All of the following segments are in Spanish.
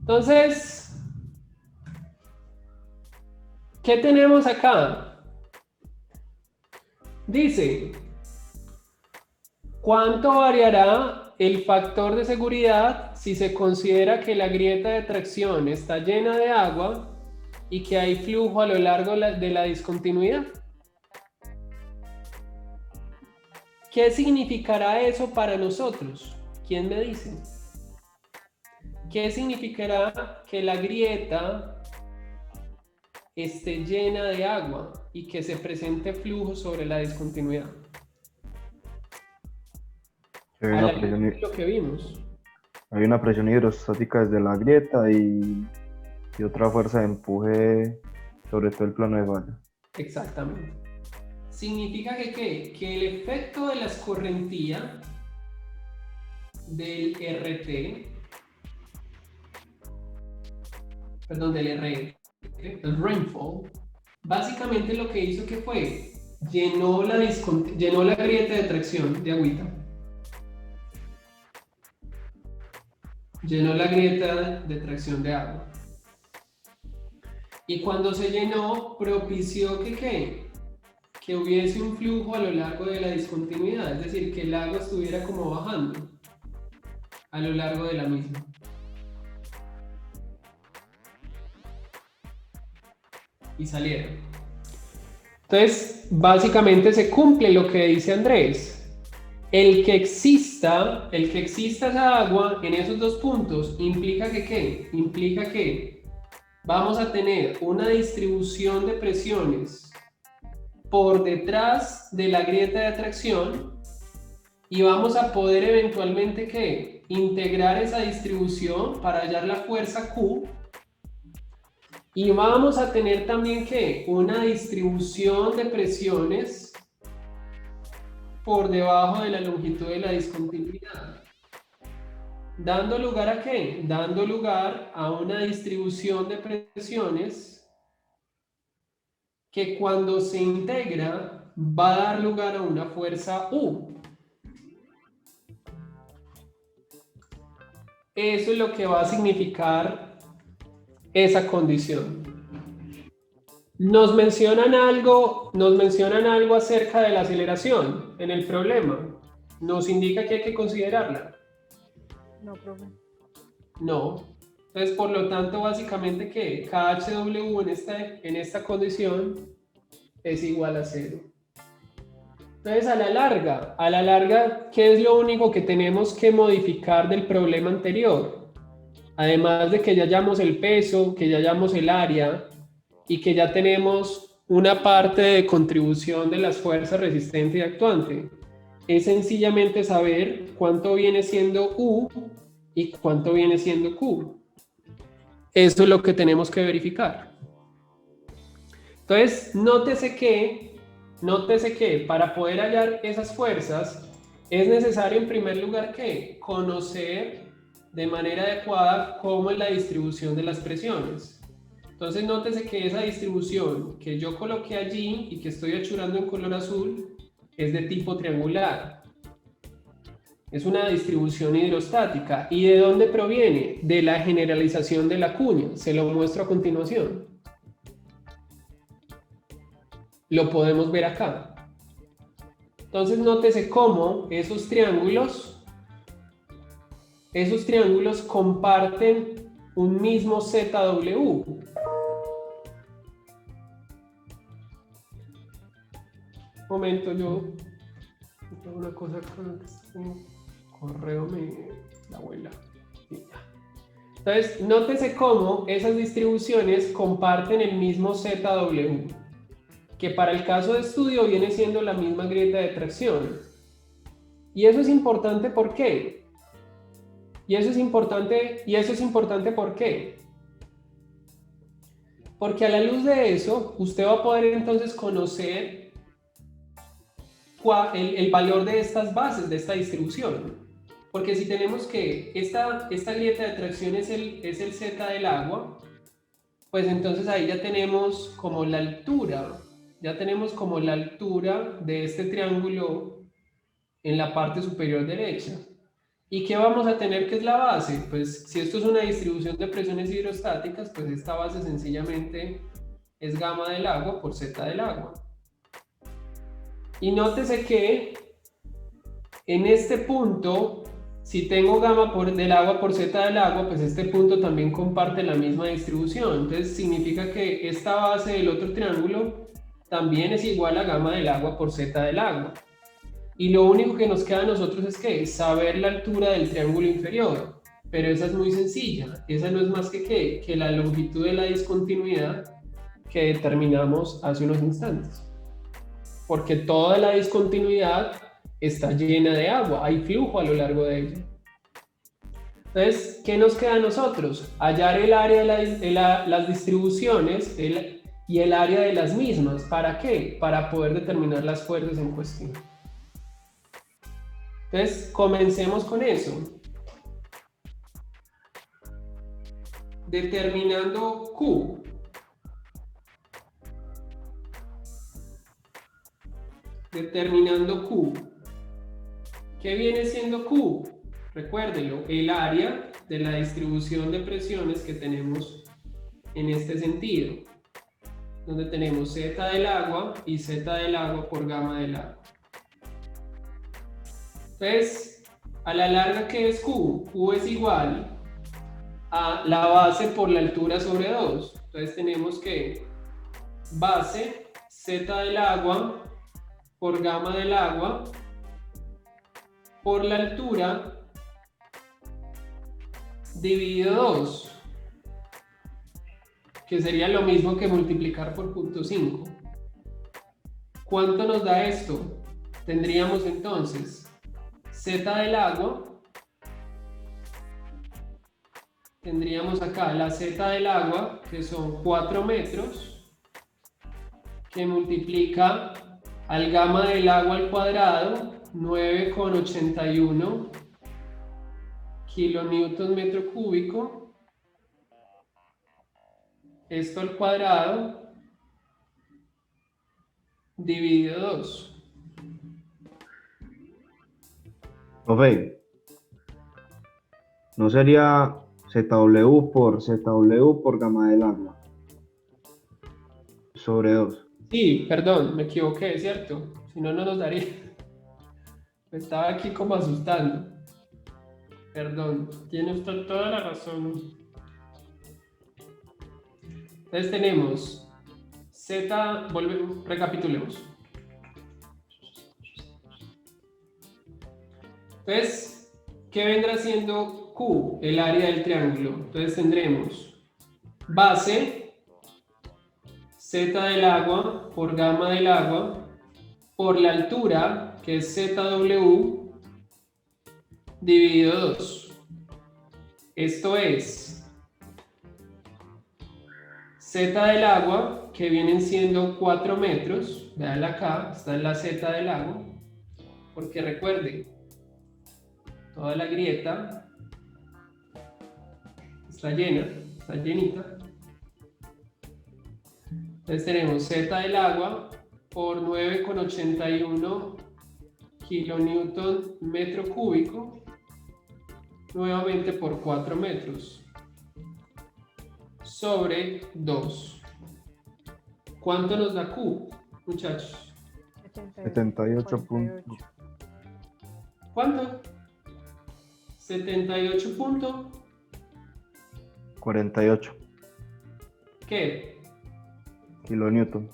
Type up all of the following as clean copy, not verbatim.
Entonces, ¿qué tenemos acá? Dice, ¿cuánto variará el factor de seguridad si se considera que la grieta de tracción está llena de agua y que hay flujo a lo largo de la discontinuidad? ¿Qué significará eso para nosotros? ¿Quién me dice? ¿Qué significará que la grieta esté llena de agua y que se presente flujo sobre la discontinuidad? Que A la luz de lo que vimos. hay una presión hidrostática desde la grieta y otra fuerza de empuje sobre todo el plano de falla. Exactamente. Significa que, ¿qué? Que el efecto de la escorrentía del RT, perdón, del RT, el rainfall, básicamente lo que hizo que fue, llenó la grieta de tracción de agüita, llenó la grieta de tracción de agua. Y cuando se llenó, propició que, ¿qué? Que hubiese un flujo a lo largo de la discontinuidad, es decir, que el agua estuviera como bajando a lo largo de la misma. Y salieron. Entonces, básicamente se cumple lo que dice Andrés. El que exista esa agua en esos dos puntos implica que ¿qué? Implica que vamos a tener una distribución de presiones por detrás de la grieta de atracción y vamos a poder eventualmente ¿qué? Integrar esa distribución para hallar la fuerza Q. Y vamos a tener también ¿qué? Una distribución de presiones por debajo de la longitud de la discontinuidad. ¿Dando lugar a qué? Dando lugar a una distribución de presiones que cuando se integra va a dar lugar a una fuerza U. Eso es lo que va a significar esa condición. Nos mencionan algo acerca de la aceleración en el problema. Nos indica que hay que considerarla. No, profe. No. Entonces, por lo tanto, básicamente que KHW en esta condición es igual a 0. Entonces, a la larga, ¿qué es lo único que tenemos que modificar del problema anterior? Además de que ya hallamos el peso, que ya hallamos el área y que ya tenemos una parte de contribución de las fuerzas resistente y actuante, es sencillamente saber cuánto viene siendo U y cuánto viene siendo Q. Eso es lo que tenemos que verificar. Entonces, nótese que para poder hallar esas fuerzas es necesario en primer lugar que conocer de manera adecuada cómo es la distribución de las presiones. Entonces, nótese que esa distribución que yo coloqué allí y que estoy achurando en color azul es de tipo triangular. Es una distribución hidrostática. ¿Y de dónde proviene? De la generalización de la cuña. Se lo muestro a continuación. Lo podemos ver acá. Entonces, nótese cómo esos triángulos comparten un mismo ZW. Un momento, yo tengo una cosa con correo, la abuela. Entonces, nótese cómo esas distribuciones comparten el mismo ZW, que para el caso de estudio viene siendo la misma grieta de tracción. Y eso es importante, ¿por qué? Y eso es importante, ¿por qué? Porque a la luz de eso, usted va a poder entonces conocer el valor de estas bases, de esta distribución. Porque si tenemos que esta grieta de tracción es el Z del agua, pues entonces ahí ya tenemos como la altura, de este triángulo en la parte superior derecha. ¿Y qué vamos a tener que es la base? Pues si esto es una distribución de presiones hidrostáticas, pues esta base sencillamente es gamma del agua por z del agua. Y nótese que en este punto, si tengo gamma del agua por z del agua, pues este punto también comparte la misma distribución. Entonces significa que esta base del otro triángulo también es igual a gamma del agua por z del agua. Y lo único que nos queda a nosotros es que saber la altura del triángulo inferior. Pero esa es muy sencilla. Esa no es más que la longitud de la discontinuidad que determinamos hace unos instantes. Porque toda la discontinuidad está llena de agua, hay flujo a lo largo de ella. Entonces, ¿qué nos queda a nosotros? Hallar el área de las distribuciones y el área de las mismas. ¿Para qué? Para poder determinar las fuerzas en cuestión. Entonces, comencemos con eso. Determinando Q. Determinando Q. ¿Qué viene siendo Q? Recuérdelo, el área de la distribución de presiones que tenemos en este sentido, donde tenemos Z del agua y Z del agua por gamma del agua. Entonces, a la larga, ¿qué es Q? Q es igual a la base por la altura sobre 2. Entonces tenemos que base Z del agua por gamma del agua por la altura dividido 2, que sería lo mismo que multiplicar por 0.5. ¿Cuánto nos da esto? Tendríamos entonces Z del agua, tendríamos acá la Z del agua, que son 4 metros, que multiplica al gamma del agua al cuadrado, 9,81 kilonewton metro cúbico, esto al cuadrado, dividido 2. Profe, ¿no sería ZW por gamma del agua sobre 2? Sí, perdón, me equivoqué, ¿cierto? Si no, no nos daría. Me estaba aquí como asustando. Perdón, tiene usted toda la razón. Entonces tenemos Z, recapitulemos. Entonces, ¿qué vendrá siendo Q? El área del triángulo. Entonces tendremos base Z del agua por gamma del agua por la altura, que es ZW, dividido 2. Esto es Z del agua, que vienen siendo 4 metros. Veanla acá, está en la Z del agua. Porque recuerde, toda la grieta está llena, está llenita. Entonces tenemos Z del agua por 9,81 kilonewton metro cúbico, nuevamente por 4 metros, sobre 2. ¿Cuánto nos da Q, muchachos? 78 puntos. ¿Cuánto? 78 punto. 48 ¿Qué? kilonewton.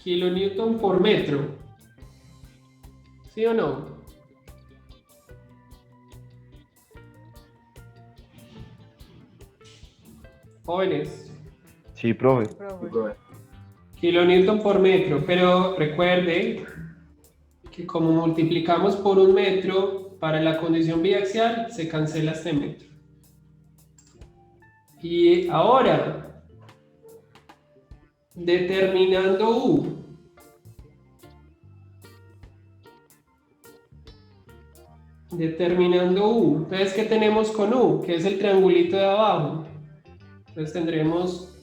Kilonewton por metro. ¿Sí o no? Jóvenes. Sí, profe. Profe. Kilonewton por metro, pero recuerde que como multiplicamos por 1 metro para la condición biaxial, se cancela este metro. Y ahora, determinando U. Determinando U. Entonces, ¿qué tenemos con U? Que es el triangulito de abajo. Entonces tendremos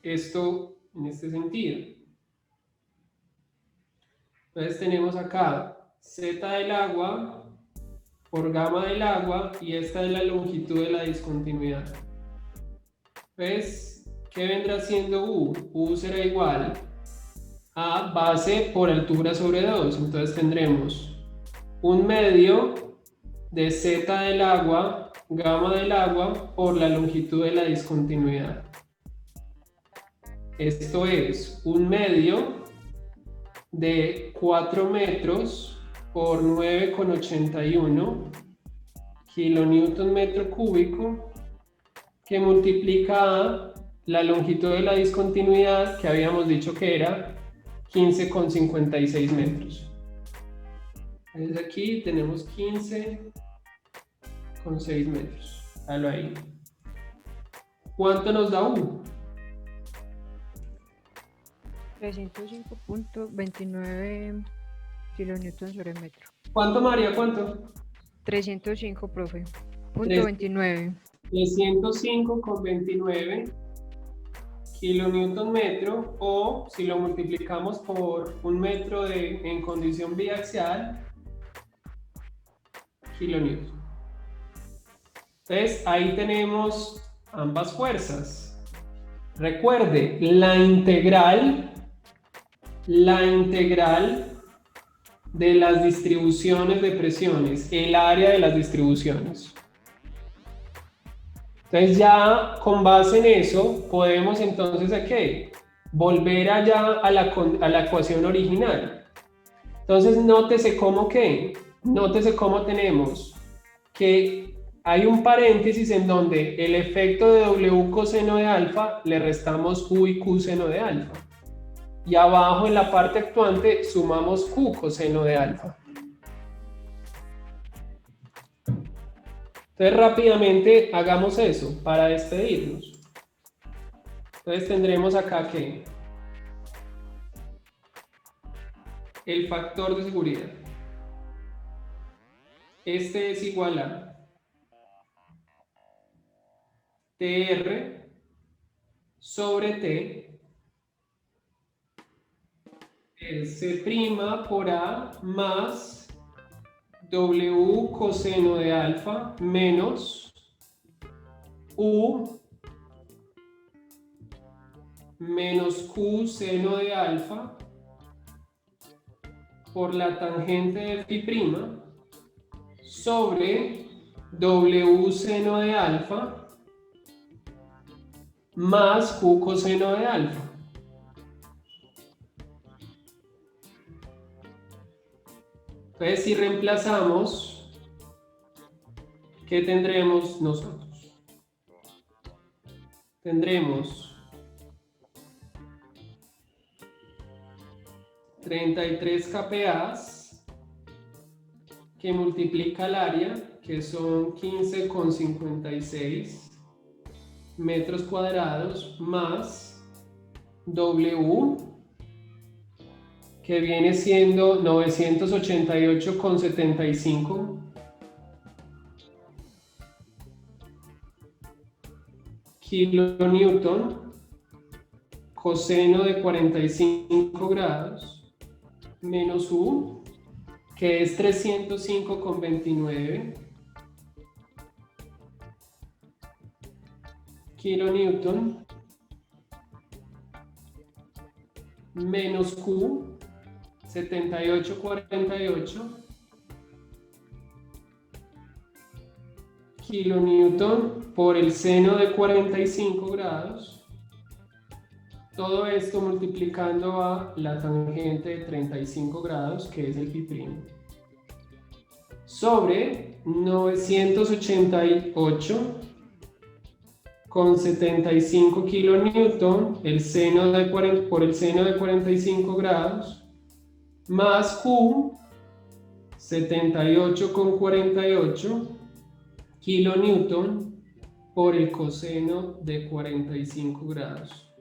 esto en este sentido. Entonces tenemos acá Z del agua por gamma del agua y esta es la longitud de la discontinuidad. Pues, ¿qué vendrá siendo U? U será igual a base por altura sobre 2. Entonces tendremos un medio de Z del agua, gamma del agua, por la longitud de la discontinuidad. Esto es un medio de 4 metros por 9,81 kilonewton metro cúbico, que multiplica a la longitud de la discontinuidad, que habíamos dicho que era 15,56 metros. Entonces aquí tenemos 15,6 metros. Dalo ahí. ¿Cuánto nos da U? 305.29 kilonewton sobre metro. ¿Cuánto, María? ¿Cuánto? 305, profe. Punto 29. 305,29 kilonewton metro, o si lo multiplicamos por un metro en condición biaxial, kilonewton. Entonces ahí tenemos ambas fuerzas. Recuerde, la integral de las distribuciones de presiones, el área de las distribuciones. Entonces ya con base en eso podemos entonces ¿qué? Volver allá a la ecuación original. Entonces nótese cómo tenemos que hay un paréntesis en donde el efecto de W coseno de alfa le restamos U y Q seno de alfa. Y abajo en la parte actuante sumamos Q coseno de alfa. Entonces rápidamente hagamos eso para despedirnos. Entonces tendremos acá que el factor de seguridad. Este es igual a TR sobre T es C' por A más W coseno de alfa menos U menos Q seno de alfa por la tangente de phi' sobre W seno de alfa más Q coseno de alfa. Entonces, si reemplazamos, ¿qué tendremos nosotros? Tendremos 33 kPas que multiplica el área, que son 15,56 metros cuadrados, más W, que viene siendo 988,75 kilonewton coseno de 45 grados menos U, que es 305,29 kilonewton menos Q, 78,48 kilonewton por el seno de 45 grados. Todo esto multiplicando a la tangente de 35 grados, que es el phi', sobre 988,75 kilonewton por el seno de 45 grados más Q, 78,48 kilonewton por el coseno de 45 grados.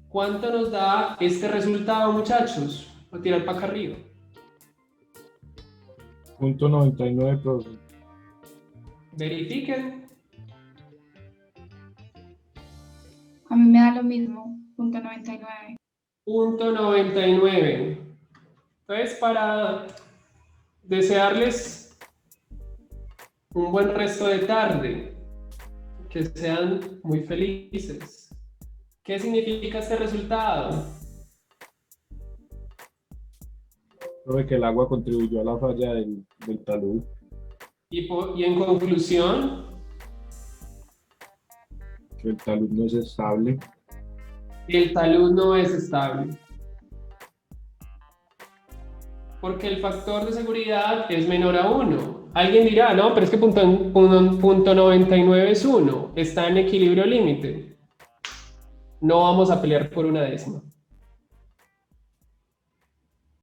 ¿Cuánto nos da este resultado, muchachos? Voy a tirar para acá arriba. Punto 99, profe. Verifiquen. A mí me da lo mismo, punto 99. Punto 99. Entonces, para desearles un buen resto de tarde, que sean muy felices. ¿Qué significa este resultado? Profe, que el agua contribuyó a la falla del talud. Y en conclusión, Que el talud no es estable. el talud no es estable. Porque el factor de seguridad es menor a 1. Alguien dirá, no, pero es que punto 99 es 1, está en equilibrio límite. No vamos a pelear por una décima.